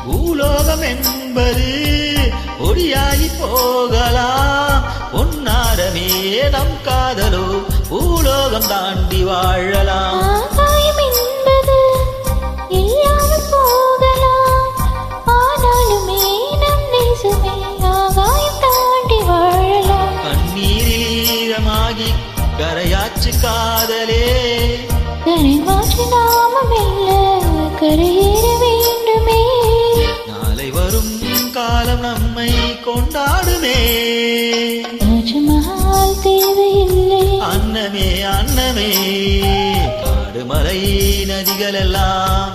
பூலோகம் என்பது ஒடியாகி போகலாம், பொன்னாரமே நம் காதலோ பூலோகம் தாண்டி வாழலாம். ஆகாயம் என்பது இல்லாமல் போகலாம், ஆனாலுமே நம் நேசமே ஆகாயம் தாண்டி வாழலாம். கண்ணீரில் ஈரமாகி கரையாச்சு காதலே, கரை மாற்றி நாம மெல்ல கரையேற வேண்டுமே. நாளை வரும் காலம் நம்மை கொண்டாடுமே. தாஜ்மஹால் தேவையில்லை அன்னமே அன்னமே, காடு மலை நதிகள் எல்லாம்